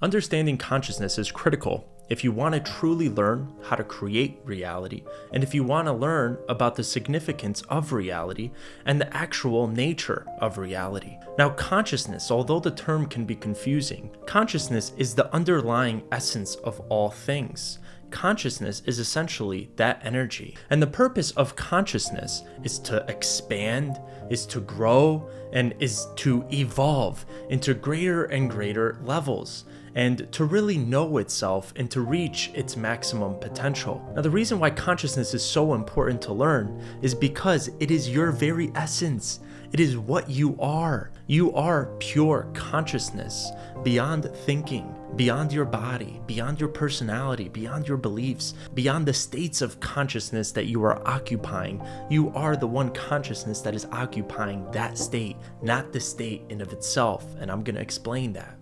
Understanding consciousness is critical if you want to truly learn how to create reality, and if you want to learn about the significance of reality and the actual nature of reality. Now, consciousness, although the term can be confusing, consciousness is the underlying essence of all things. Consciousness is essentially that energy. And the purpose of consciousness is to expand, is to grow, and is to evolve into greater and greater levels, and to really know itself and to reach its maximum potential. Now, the reason why consciousness is so important to learn is because it is your very essence. It is what you are. You are pure consciousness, beyond thinking, beyond your body, beyond your personality, beyond your beliefs, beyond the states of consciousness that you are occupying. You are the one consciousness that is occupying that state, not the state in of itself, and I'm going to explain that.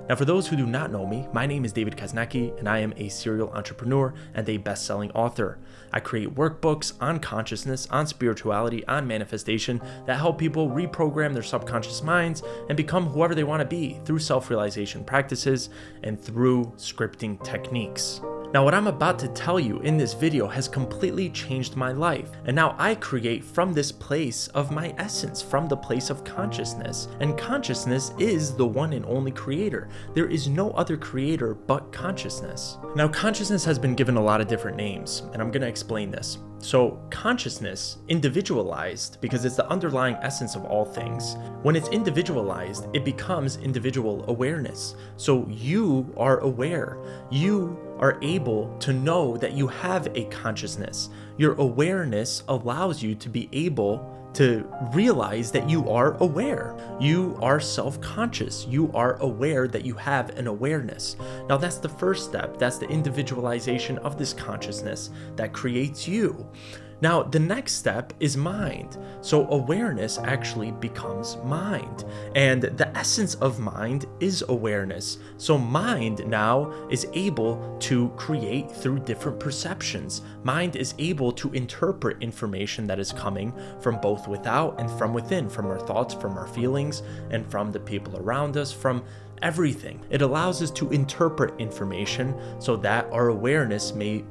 Now, for those who do not know me, my name is David Kasneci, and I am a serial entrepreneur and a best-selling author. I create workbooks on consciousness, on spirituality, on manifestation that help people reprogram their subconscious minds and become whoever they want to be through self-realization practices and through scripting techniques. Now, what I'm about to tell you in this video has completely changed my life, and now I create from this place of my essence, from the place of consciousness, and consciousness is the one and only creator. There is no other creator but consciousness. Now, consciousness has been given a lot of different names, and I'm going to explain this. So, consciousness, individualized, because it's the underlying essence of all things, when it's individualized, it becomes individual awareness. So you are aware. You are able to know that you have a consciousness. Your awareness allows you to be able to realize that you are aware. You are self-conscious. You are aware that you have an awareness. Now, that's the first step. That's the individualization of this consciousness that creates you. Now, the next step is mind. So awareness actually becomes mind. And the essence of mind is awareness. So mind now is able to create through different perceptions. Mind is able to interpret information that is coming from both without and from within, from our thoughts, from our feelings, and from the people around us, from everything. It allows us to interpret information so that our awareness may,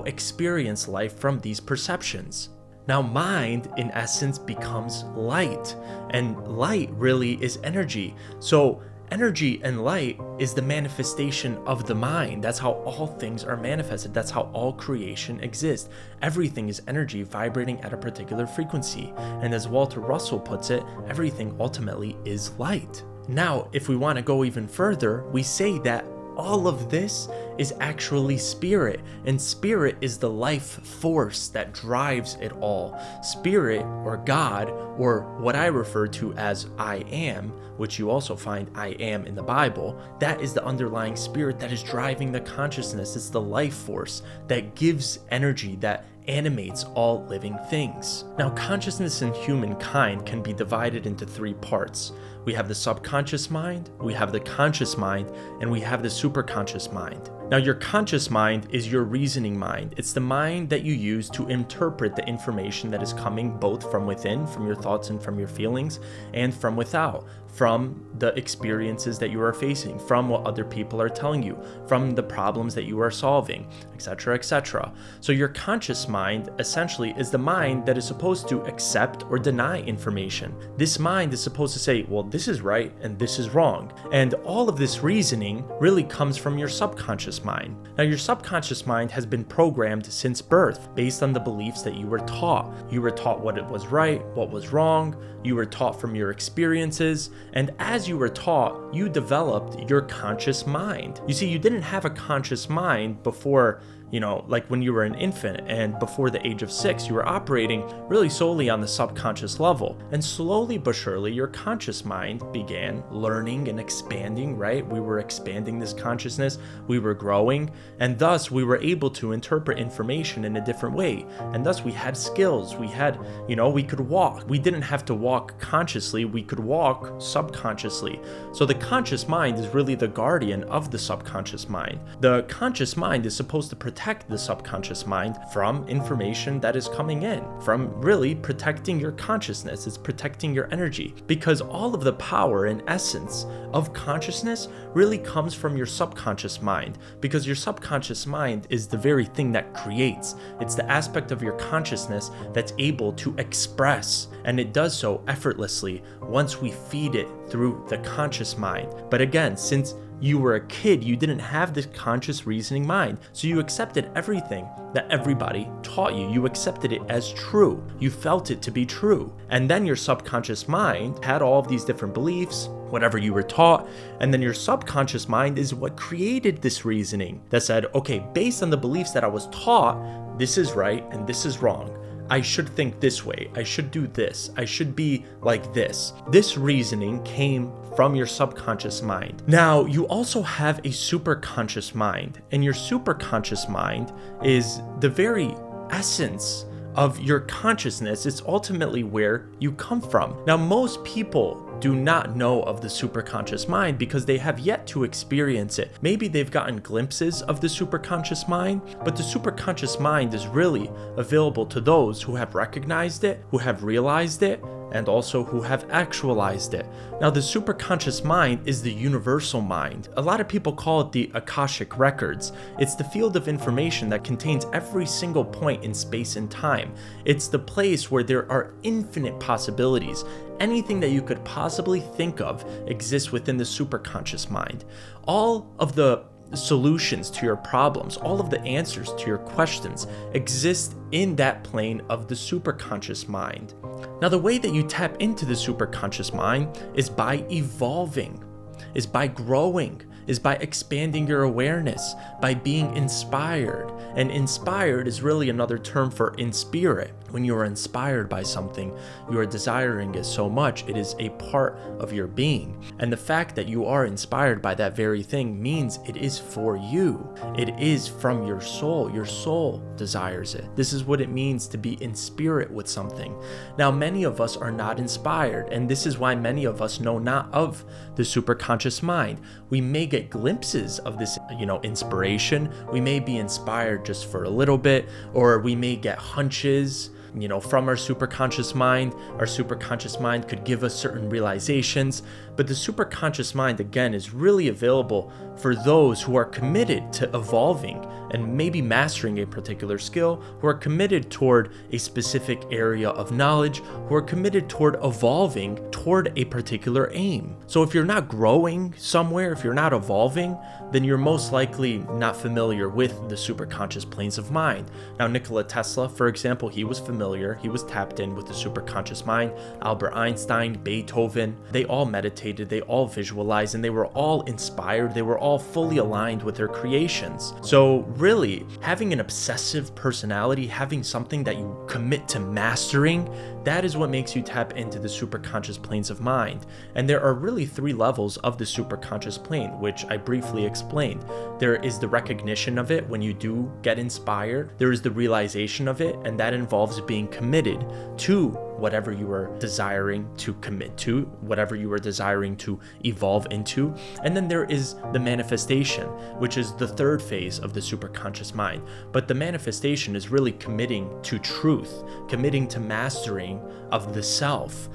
experience life from these perceptions. Now, mind, in essence, becomes light, and light really is energy. So energy and light is the manifestation of the mind. That's how all things are manifested. That's how all creation exists. Everything is energy vibrating at a particular frequency. And as Walter Russell puts it, everything ultimately is light. Now, if we want to go even further, we say that all of this is actually spirit, and spirit is the life force that drives it all. Spirit, or God, or what I refer to as I am, which you also find I am in the Bible, that is the underlying spirit that is driving the consciousness. It's the life force that gives energy, that animates all living things. Now, consciousness in humankind can be divided into three parts. We have the subconscious mind, we have the conscious mind, and we have the superconscious mind. Now, your conscious mind is your reasoning mind. It's the mind that you use to interpret the information that is coming both from within, from your thoughts and from your feelings, and from without, from the experiences that you are facing, from what other people are telling you, from the problems that you are solving, etc., etc. So your conscious mind essentially is the mind that is supposed to accept or deny information. This mind is supposed to say, well, this is right and this is wrong. And all of this reasoning really comes from your subconscious mind. Now, your subconscious mind has been programmed since birth based on the beliefs that you were taught. You were taught what it was right, what was wrong. You were taught from your experiences. And as you were taught, you developed your conscious mind. You see, you didn't have a conscious mind before, like when you were an infant and before the age of 6, you were operating really solely on the subconscious level. And slowly but surely, your conscious mind began learning and expanding, right? We were expanding this consciousness, we were growing, and thus we were able to interpret information in a different way. And thus we had skills, we had, we could walk. We didn't have to walk consciously, we could walk subconsciously. So the conscious mind is really the guardian of the subconscious mind. The conscious mind is supposed to protect protect the subconscious mind from information that is coming in, from really protecting your consciousness. It's protecting your energy, because all of the power and essence of consciousness really comes from your subconscious mind, because your subconscious mind is the very thing that creates. It's the aspect of your consciousness that's able to express, and it does so effortlessly once we feed it through the conscious mind. But again, since you were a kid, you didn't have this conscious reasoning mind, so you accepted everything that everybody taught you. You accepted it as true. You felt it to be true. And then your subconscious mind had all of these different beliefs, whatever you were taught, and then your subconscious mind is what created this reasoning that said, okay, based on the beliefs that I was taught, this is right and this is wrong. I should think this way. I should do this. I should be like this. This reasoning came from your subconscious mind. Now, you also have a superconscious mind, and your superconscious mind is the very essence of your consciousness. It's ultimately where you come from. Now, most people do not know of the superconscious mind because they have yet to experience it. Maybe they've gotten glimpses of the superconscious mind, but the superconscious mind is really available to those who have recognized it, who have realized it, and also who have actualized it. Now, the superconscious mind is the universal mind. A lot of people call it the Akashic records. It's the field of information that contains every single point in space and time. It's the place where there are infinite possibilities. Anything that you could possibly think of exists within the superconscious mind. All of the solutions to your problems, all of the answers to your questions exist in that plane of the superconscious mind. Now, the way that you tap into the superconscious mind is by evolving, is by growing, is by expanding your awareness, by being inspired. And inspired is really another term for in spirit. When you are inspired by something, you are desiring it so much, it is a part of your being. And the fact that you are inspired by that very thing means it is for you. It is from your soul. Your soul desires it. This is what it means to be in spirit with something. Now, many of us are not inspired, and this is why many of us know not of the superconscious mind. We may get glimpses of this, inspiration. We may be inspired just for a little bit, or we may get hunches, from our superconscious mind. Our superconscious mind could give us certain realizations, but the superconscious mind, again, is really available for those who are committed to evolving and maybe mastering a particular skill, who are committed toward a specific area of knowledge, who are committed toward evolving toward a particular aim. So if you're not growing somewhere, if you're not evolving, then you're most likely not familiar with the superconscious planes of mind. Now, Nikola Tesla, for example, he was familiar, he was tapped in with the superconscious mind. Albert Einstein, Beethoven, they all meditated, they all visualized, and they were all inspired, they were all fully aligned with their creations. So really, having an obsessive personality, having something that you commit to mastering, that is what makes you tap into the superconscious planes of mind. And there are really 3 levels of the superconscious plane, which I briefly explained. There is the recognition of it when you do get inspired. There is the realization of it, and that involves being committed to whatever you are desiring to commit to, whatever you are desiring to evolve into. And then there is the manifestation, which is the 3rd phase of the superconscious mind. But the manifestation is really committing to truth, committing to mastering of the self,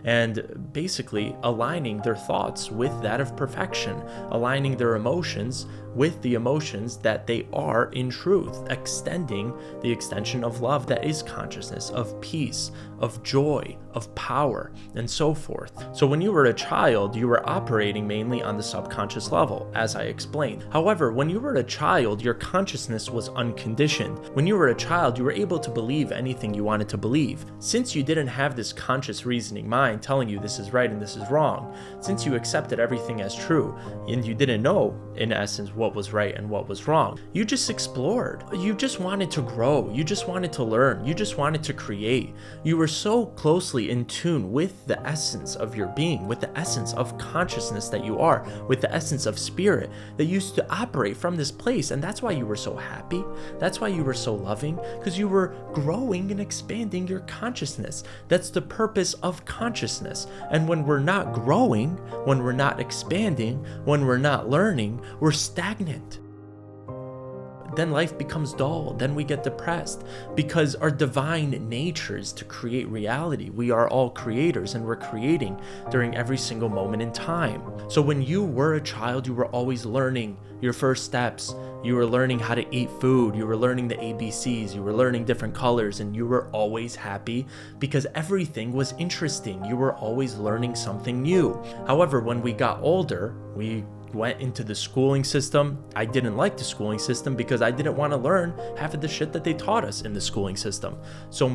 and basically aligning their thoughts with that of perfection, aligning their emotions with the emotions that they are in truth, extending the extension of love that is consciousness, of peace, of joy, of power, and so forth. So when you were a child, you were operating mainly on the subconscious level, as I explained. However, when you were a child, your consciousness was unconditioned. When you were a child, you were able to believe anything you wanted to believe. Since you didn't have this conscious reasoning mind telling you this is right and this is wrong, since you accepted everything as true, and you didn't know, in essence, what was right and what was wrong, you just explored. You just wanted to grow. You just wanted to learn. You just wanted to create. You were so closely in tune with the essence of your being, with the essence of consciousness that you are, with the essence of spirit that used to operate from this place. And that's why you were so happy. That's why you were so loving, because you were growing and expanding your consciousness. That's the purpose of consciousness. And when we're not growing, when we're not expanding, when we're not learning, we're stagnant. then life becomes dull. Then we get depressed because our divine nature is to create reality. We are all creators, and we're creating during every single moment in time. So when you were a child, you were always learning your first steps. You were learning how to eat food. You were learning the ABCs. You were learning different colors, and you were always happy because everything was interesting. You were always learning something new. However, when we got older, we went into the schooling system. I didn't like the schooling system because I didn't want to learn half of the shit that they taught us in the schooling system. So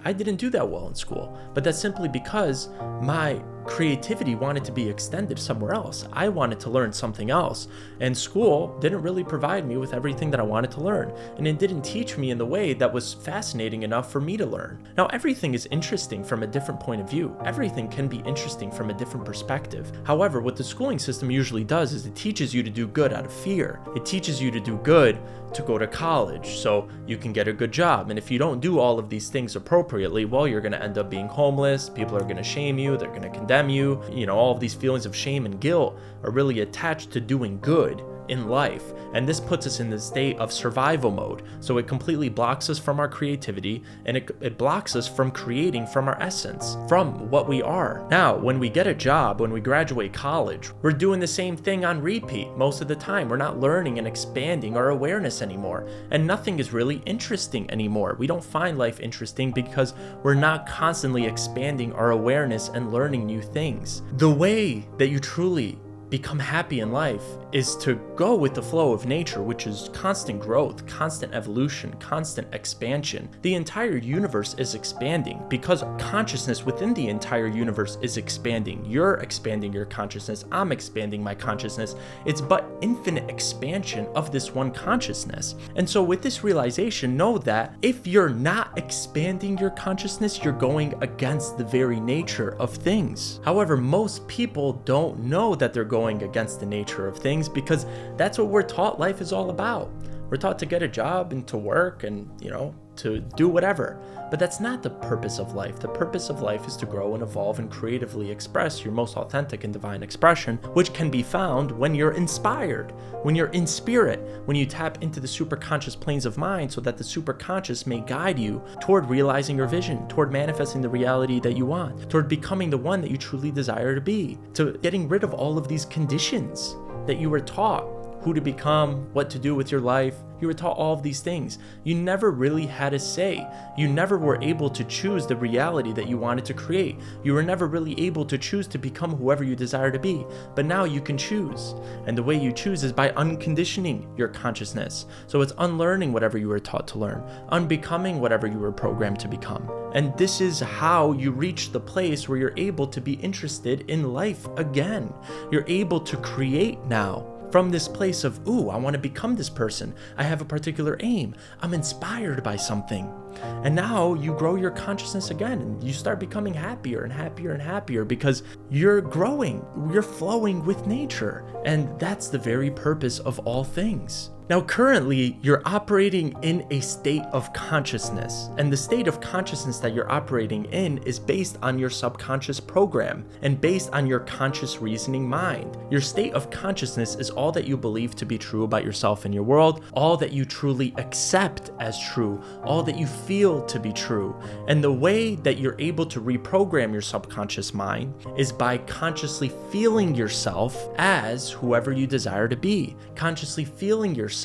I didn't do that well in school, but that's simply because my creativity wanted to be extended somewhere else. I wanted to learn something else, and school didn't really provide me with everything that I wanted to learn, and it didn't teach me in the way that was fascinating enough for me to learn. Now, everything is interesting from a different point of view. Everything can be interesting from a different perspective. However, what the schooling system usually does is it teaches you to do good out of fear. It teaches you to do good to go to college so you can get a good job. And if you don't do all of these things appropriately, well, you're going to end up being homeless. People are going to shame you. They're going to condemn you. All of these feelings of shame and guilt are really attached to doing good in life, and this puts us in the state of survival mode. So it completely blocks us from our creativity, and it blocks us from creating from our essence, from what we are. Now, when we get a job, when we graduate college, we're doing the same thing on repeat most of the time. We're not learning and expanding our awareness anymore, and nothing is really interesting anymore. We don't find life interesting because we're not constantly expanding our awareness and learning new things. The way that you truly become happy in life is to go with the flow of nature, which is constant growth, constant evolution, constant expansion. The entire universe is expanding because consciousness within the entire universe is expanding. You're expanding your consciousness. I'm expanding my consciousness. It's but infinite expansion of this one consciousness. And so with this realization, know that if you're not expanding your consciousness, you're going against the very nature of things. However, most people don't know that they're going against the nature of things because that's what we're taught life is all about. We're taught to get a job and to work and, to do whatever. But that's not the purpose of life. The purpose of life is to grow and evolve and creatively express your most authentic and divine expression, which can be found when you're inspired, when you're in spirit, when you tap into the superconscious planes of mind so that the superconscious may guide you toward realizing your vision, toward manifesting the reality that you want, toward becoming the one that you truly desire to be, to getting rid of all of these conditions that you were taught. Who to become, what to do with your life. You were taught all of these things. You never really had a say. You never were able to choose the reality that you wanted to create. You were never really able to choose to become whoever you desire to be. But now you can choose. And the way you choose is by unconditioning your consciousness. So it's unlearning whatever you were taught to learn, unbecoming whatever you were programmed to become. And this is how you reach the place where you're able to be interested in life again. You're able to create now. From this place of, I want to become this person. I have a particular aim. I'm inspired by something. And now you grow your consciousness again and you start becoming happier and happier and happier because you're growing, you're flowing with nature. And that's the very purpose of all things. Now, currently, you're operating in a state of consciousness, and the state of consciousness that you're operating in is based on your subconscious program and based on your conscious reasoning mind. Your state of consciousness is all that you believe to be true about yourself and your world, all that you truly accept as true, all that you feel to be true. And the way that you're able to reprogram your subconscious mind is by consciously feeling yourself as whoever you desire to be, consciously feeling yourself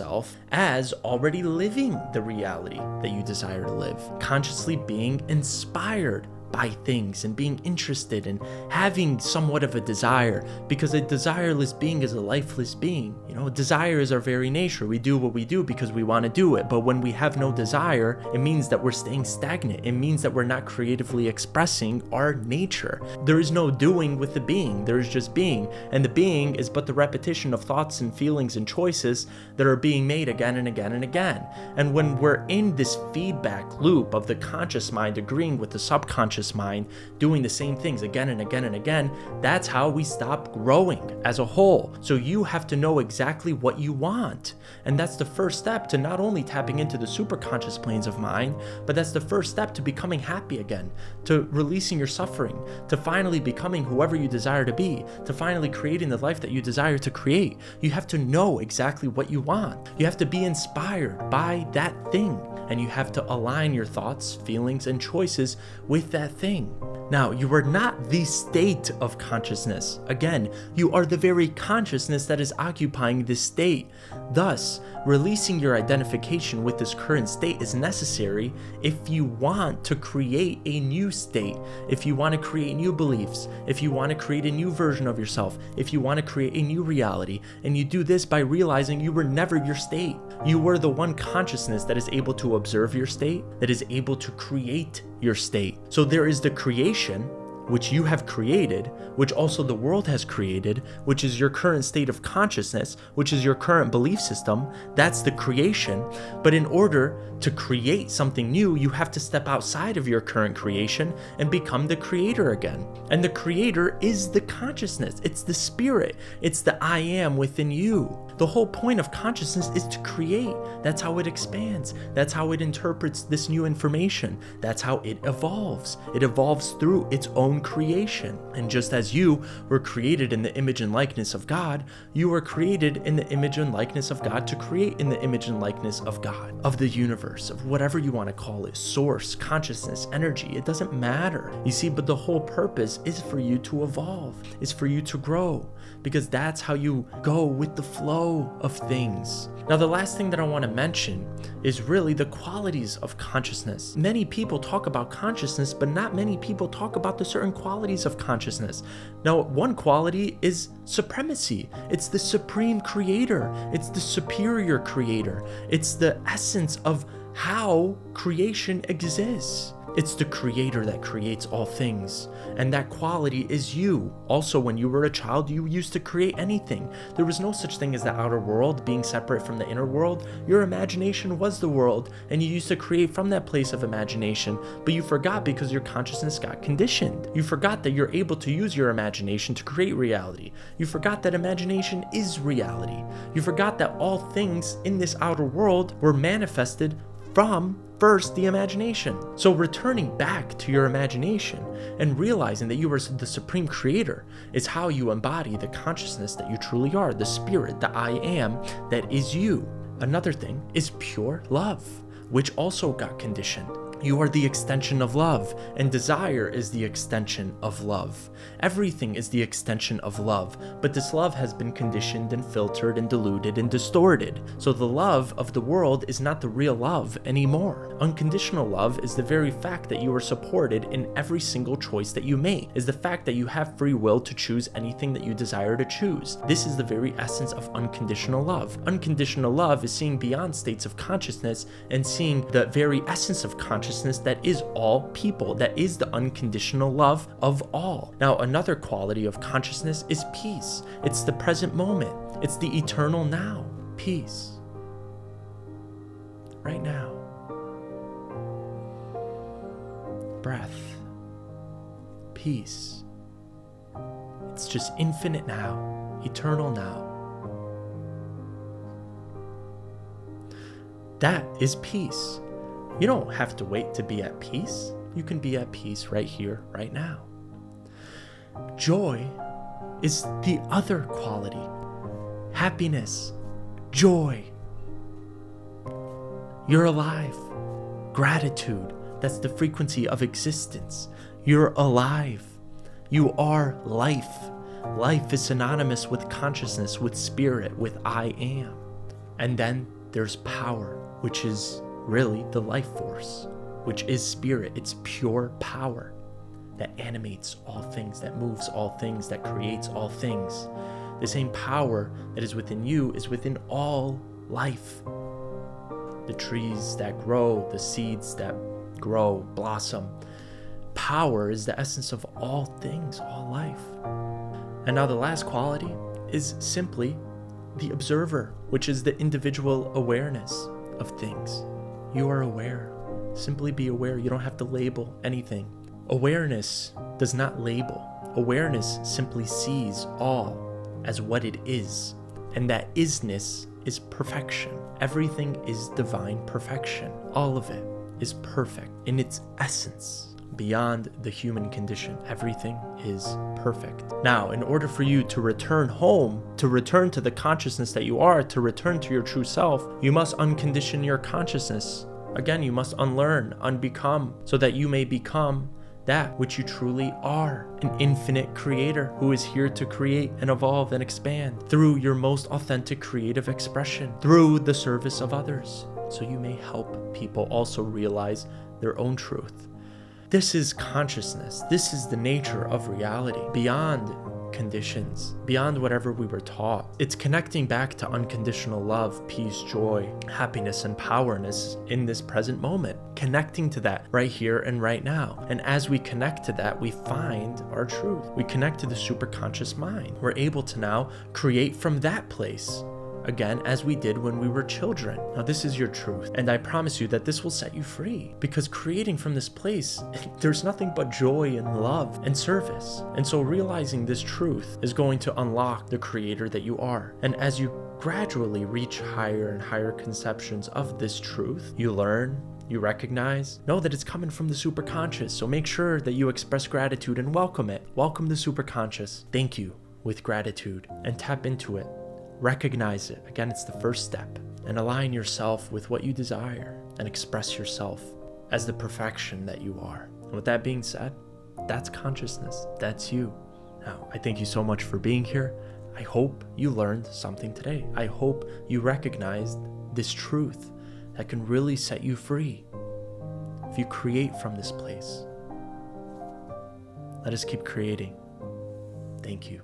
as already living the reality that you desire to live, consciously being inspired by things and being interested and having somewhat of a desire, because a desireless being is a lifeless being. Desire is our very nature. We do what we do because we want to do it. But when we have no desire, it means that we're staying stagnant. It means that we're not creatively expressing our nature. There is no doing with the being. There is just being. And the being is but the repetition of thoughts and feelings and choices that are being made again and again and again. And when we're in this feedback loop of the conscious mind agreeing with the subconscious subconscious mind doing the same things again and again and again, that's how we stop growing as a whole. So you have to know exactly what you want. And that's the first step to not only tapping into the superconscious planes of mind, but that's the first step to becoming happy again, to releasing your suffering, to finally becoming whoever you desire to be, to finally creating the life that you desire to create. You have to know exactly what you want. You have to be inspired by that thing, and you have to align your thoughts, feelings, and choices with that thing. Now, you are not the state of consciousness. Again, you are the very consciousness that is occupying this state. Thus, releasing your identification with this current state is necessary if you want to create a new state, if you want to create new beliefs, if you want to create a new version of yourself, if you want to create a new reality. And you do this by realizing you were never your state. You were the one consciousness that is able to observe your state, that is able to create your state. So there is the creation, which you have created, which also the world has created, which is your current state of consciousness, which is your current belief system. That's the creation. But in order to create something new, you have to step outside of your current creation and become the creator again. And the creator is the consciousness. It's the spirit. It's the I am within you. The whole point of consciousness is to create. That's how it expands. That's how it interprets this new information. That's how it evolves. It evolves through its own creation. And just as you were created in the image and likeness of God, you were created in the image and likeness of God to create in the image and likeness of God, of the universe, of whatever you want to call it, source, consciousness, energy. It doesn't matter. You see, but the whole purpose is for you to evolve, is for you to grow, because that's how you go with the flow of things. Now, the last thing that I want to mention is really the qualities of consciousness. Many people talk about consciousness, but not many people talk about the certain qualities of consciousness. Now, one quality is supremacy. It's the supreme creator. It's the superior creator. It's the essence of how creation exists. It's the creator that creates all things. And that quality is you. Also, when you were a child, you used to create anything. There was no such thing as the outer world being separate from the inner world. Your imagination was the world, and you used to create from that place of imagination. But you forgot because your consciousness got conditioned. You forgot that you're able to use your imagination to create reality. You forgot that imagination is reality. You forgot that all things in this outer world were manifested from first the imagination. So returning back to your imagination and realizing that you are the supreme creator is how you embody the consciousness that you truly are, the spirit, the I am that is you. Another thing is pure love, which also got conditioned. You are the extension of love, and desire is the extension of love. Everything is the extension of love, but this love has been conditioned and filtered and diluted and distorted. So the love of the world is not the real love anymore. Unconditional love is the very fact that you are supported in every single choice that you make, is the fact that you have free will to choose anything that you desire to choose. This is the very essence of unconditional love. Unconditional love is seeing beyond states of consciousness and seeing the very essence of consciousness that is all people, that is the unconditional love of all. Now, another quality of consciousness is peace. It's the present moment. It's the eternal now. Peace. Right now. Breath. Peace. It's just infinite now, eternal now. That is peace. You don't have to wait to be at peace. You can be at peace right here, right now. Joy is the other quality. Happiness, joy. You're alive. Gratitude, that's the frequency of existence. You're alive. You are life. Life is synonymous with consciousness, with spirit, with I am. And then there's power, which is really the life force, which is spirit. It's pure power that animates all things, that moves all things, that creates all things. The same power that is within you is within all life. The trees that grow, the seeds that grow, blossom. Power is the essence of all things, all life. And now the last quality is simply the observer, which is the individual awareness of things. You are aware. Simply be aware. You don't have to label anything. Awareness does not label. Awareness simply sees all as what it is, and that isness is perfection. Everything is divine perfection. All of it is perfect in its essence. Beyond the human condition, everything is perfect. Now, in order for you to return home, to return to the consciousness that you are, to return to your true self, you must uncondition your consciousness. Again, you must unlearn, unbecome, so that you may become that which you truly are, an infinite creator who is here to create and evolve and expand through your most authentic creative expression, through the service of others, so you may help people also realize their own truth. This is consciousness. This is the nature of reality, beyond conditions, beyond whatever we were taught. It's connecting back to unconditional love, peace, joy, happiness, and powerness in this present moment. Connecting to that right here and right now. And as we connect to that, we find our truth. We connect to the superconscious mind. We're able to now create from that place, again, as we did when we were children. Now, this is your truth, and I promise you that this will set you free, because creating from this place, there's nothing but joy and love and service. And so realizing this truth is going to unlock the creator that you are. And as you gradually reach higher and higher conceptions of this truth, you learn, you recognize, know that it's coming from the superconscious. So make sure that you express gratitude and welcome it. Welcome the superconscious. Thank you with gratitude and tap into it. Recognize it. Again, it's the first step. And align yourself with what you desire and express yourself as the perfection that you are. And with that being said, that's consciousness. That's you. Now, I thank you so much for being here. I hope you learned something today. I hope you recognized this truth that can really set you free if you create from this place. Let us keep creating. Thank you.